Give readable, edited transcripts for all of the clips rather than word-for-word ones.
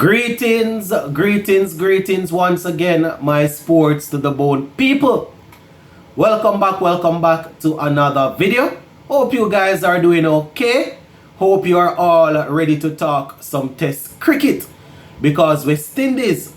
Greetings once again, my sports to the bone people. Welcome back to another video. Hope you guys are doing okay. Hope you are all ready to talk some test cricket, because West Indies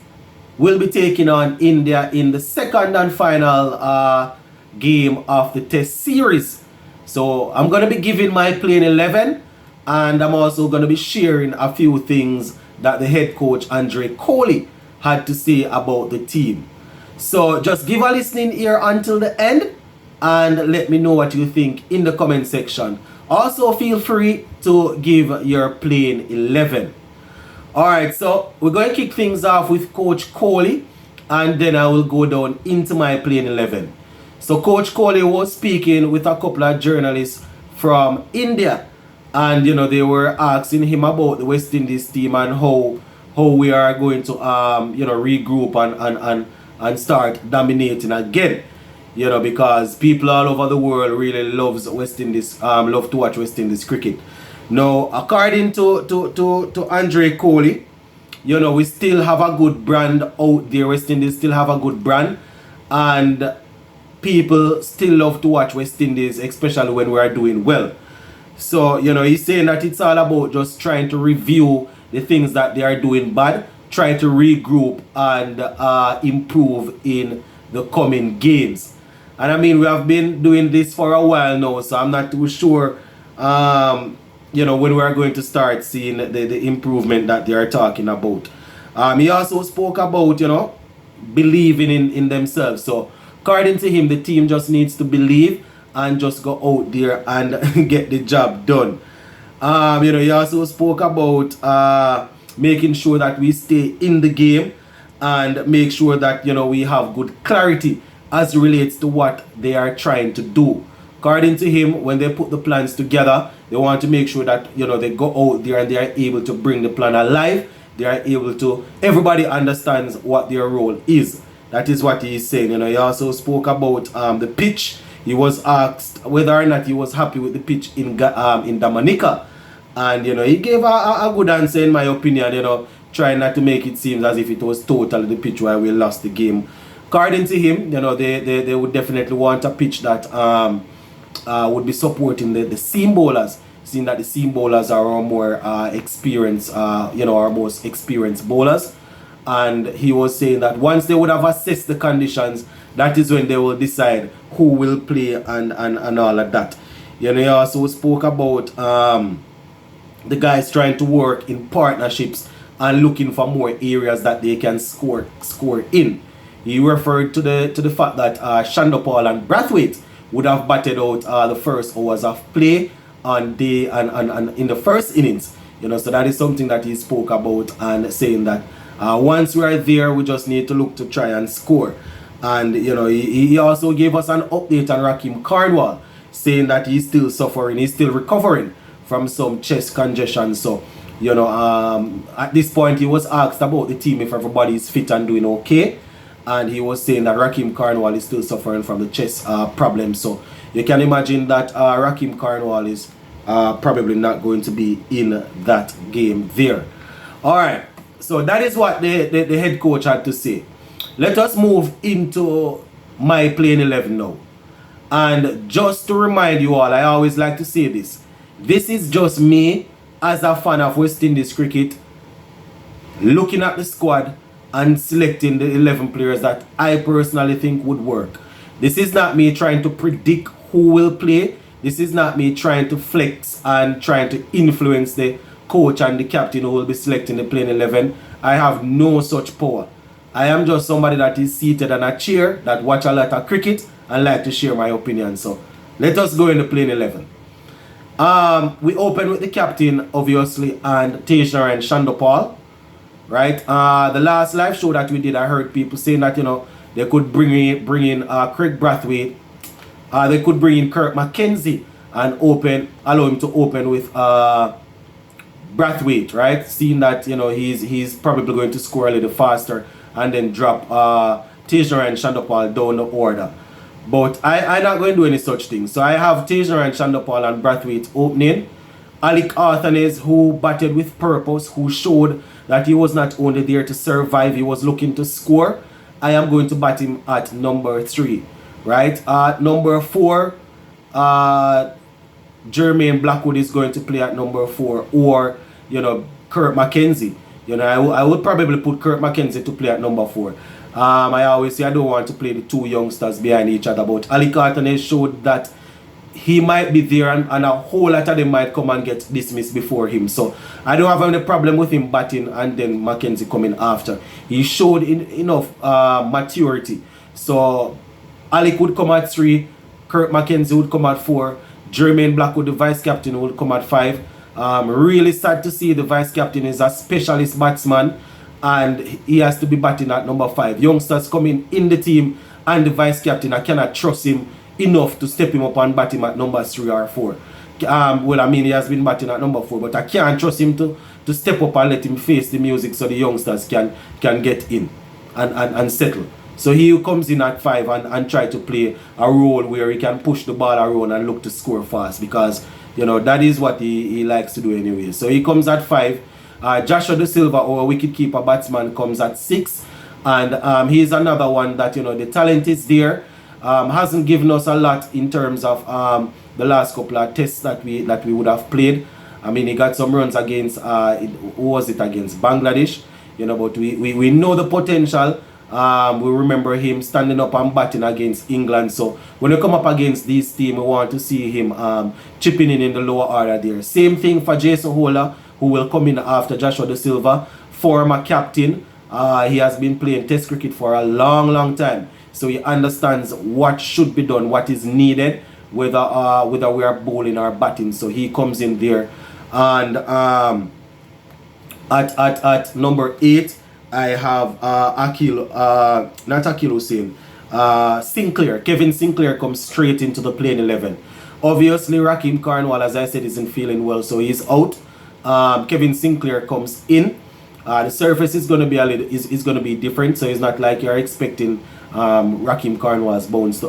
will be taking on India in the second and final game of the test series. So I'm going to be giving my playing 11, and I'm also going to be sharing a few things that the head coach Andre Coley had to say about the team. So just give a listening ear until the end and let me know what you think in the comment section. Also feel free to give your playing 11. Alright, so we're going to kick things off with Coach Coley, and then I will go down into my playing 11. So Coach Coley was speaking with a couple of journalists from India, and they were asking him about the West Indies team and how we are going to regroup and start dominating again. Because people all over the world really loves West Indies, love to watch West Indies cricket. Now, according to Andre Coley, we still have a good brand out there. West Indies still have a good brand, and people still love to watch West Indies, especially when we are doing well. So, he's saying that it's all about just trying to review the things that they are doing bad, try to regroup and improve in the coming games. And I mean, we have been doing this for a while now, so I'm not too sure, when we are going to start seeing the improvement that they are talking about. He also spoke about, believing in themselves. So, according to him, the team just needs to believe and just go out there and get the job done. He also spoke about making sure that we stay in the game and make sure that we have good clarity as relates to what they are trying to do. According to him, when they put the plans together, they want to make sure that they go out there and they are able to bring the plan alive. They are able to, everybody understands what their role is. That is what he is saying. He also spoke about the pitch. He was asked whether or not he was happy with the pitch in Dominica, and he gave a good answer in my opinion. Trying not to make it seem as if it was totally the pitch where we lost the game. According to him, they would definitely want a pitch that would be supporting the seam bowlers, seeing that the seam bowlers are our more experienced, our most experienced bowlers. And he was saying that once they would have assessed the conditions, that is when they will decide who will play and all of that. He also spoke about the guys trying to work in partnerships and looking for more areas that they can score in. He referred to the fact that Shandopal and Brathwaite would have batted out the first hours of play and in the first innings. So that is something that he spoke about, and saying that once we are there, we just need to look to try and score. And he also gave us an update on Rakim Cornwall, saying that he's still suffering, he's still recovering from some chest congestion. So at this point he was asked about the team, if everybody is fit and doing okay, and he was saying that Rakim Cornwall is still suffering from the chest problem. So you can imagine that Rakim Cornwall is probably not going to be in that game there. Alright, so that is what the head coach had to say. Let us move into my playing 11 now. And just to remind you all, I always like to say this. This is just me as a fan of West Indies cricket, looking at the squad and selecting the 11 players that I personally think would work. This is not me trying to predict who will play. This is not me trying to flex and trying to influence the coach and the captain who will be selecting the playing 11. I have no such power. I am just somebody that is seated on a chair, that watch a lot of cricket and like to share my opinion. So let us go in the playing 11. We open with the captain, obviously, and Tejnaran Shandopal. Right? The last live show that we did, I heard people saying that they could bring in Craig Brathwaite. They could bring in Kirk McKenzie and allow him to open with Brathwaite, right? Seeing that he's probably going to score a little faster, and then drop Tejnaran Shandopal down the order. But I'm not going to do any such thing. So I have Tejnaran Shandopal and Brathwaite opening, Alec Arthanes, who batted with purpose, who showed that he was not only there to survive, he was looking to score. I am going to bat him at number 3. Right? Number 4, Jermaine Blackwood is going to play at number 4, or Kurt McKenzie. I would probably put Kurt McKenzie to play at number 4. I always say I don't want to play the 2 youngsters behind each other, but Ali Carton showed that he might be there, and a whole lot of them might come and get dismissed before him. So I don't have any problem with him batting and then McKenzie coming after. He showed enough maturity. So Alec would come at 3, Kurt McKenzie would come at 4, Jermaine Blackwood, the vice captain, would come at 5. Really sad to see the vice captain is a specialist batsman, and he has to be batting at number 5. Youngsters coming in the team, and the vice captain, I cannot trust him enough to step him up and bat him at number 3 or 4. Well, I mean, he has been batting at number 4, but I can't trust him to step up and let him face the music so the youngsters can get in and settle. So he comes in at 5 and try to play a role where he can push the ball around and look to score fast, because that is what he likes to do anyway. So he comes at 5. Joshua De Silva, our wicketkeeper batsman, comes at 6, and he's another one that the talent is there. Hasn't given us a lot in terms of the last couple of tests that we would have played. I mean, he got some runs against who was it, against Bangladesh, but we know the potential. We remember him standing up and batting against England. So when we come up against these teams, we want to see him chipping in the lower order there. Same thing for Jason Hola, who will come in after Joshua De Silva, former captain. He has been playing test cricket for a long time, so he understands what should be done, what is needed, whether we are bowling or batting. So he comes in there. And at number 8, I have Sinclair. Kevin Sinclair comes straight into the playing 11. Obviously, Raheem Cornwall, as I said, isn't feeling well, so he's out. Kevin Sinclair comes in. The surface is going to be is going to be different, so it's not like you're expecting Raheem Cornwall's bounce to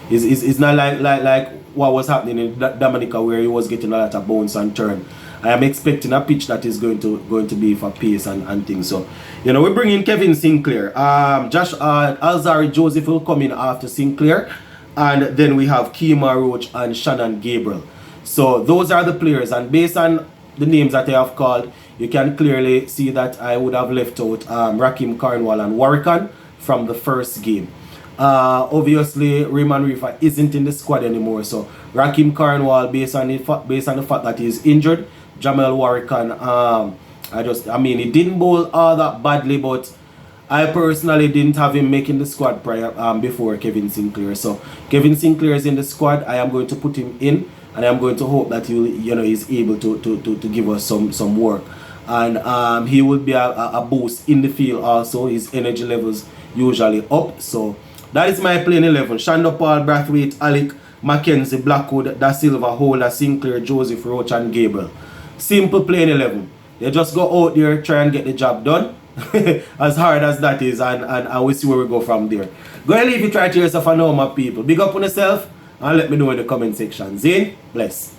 it's not like what was happening in Dominica, where he was getting a lot of bounce and turn. I am expecting a pitch that is going to be for pace and things. So, we bring in Kevin Sinclair. Alzari Joseph will come in after Sinclair. And then we have Kemar Roach and Shannon Gabriel. So those are the players. And based on the names that I have called, you can clearly see that I would have left out Raheem Cornwall and Warrican from the first game. Obviously, Raymond Reefer isn't in the squad anymore. So Raheem Cornwall, based on the fact that he's injured, Jamel Warrican, he didn't bowl all that badly, but I personally didn't have him making the squad before Kevin Sinclair. So Kevin Sinclair is in the squad. I am going to put him in, and I am going to hope that he's able to give us some work, and he will be a boost in the field also. His energy levels usually up. So that is my playing 11: Shanda Paul, Brathwaite, Alec, Mackenzie, Blackwood, Da Silva, Holder, Sinclair, Joseph, Roach, and Gabriel. Simple playing 11. They just go out there, try and get the job done. As hard as that is, and we'll see where we go from there. Go and leave it right to yourself and know, my people. Big up on yourself and let me know in the comment section. Zane, bless.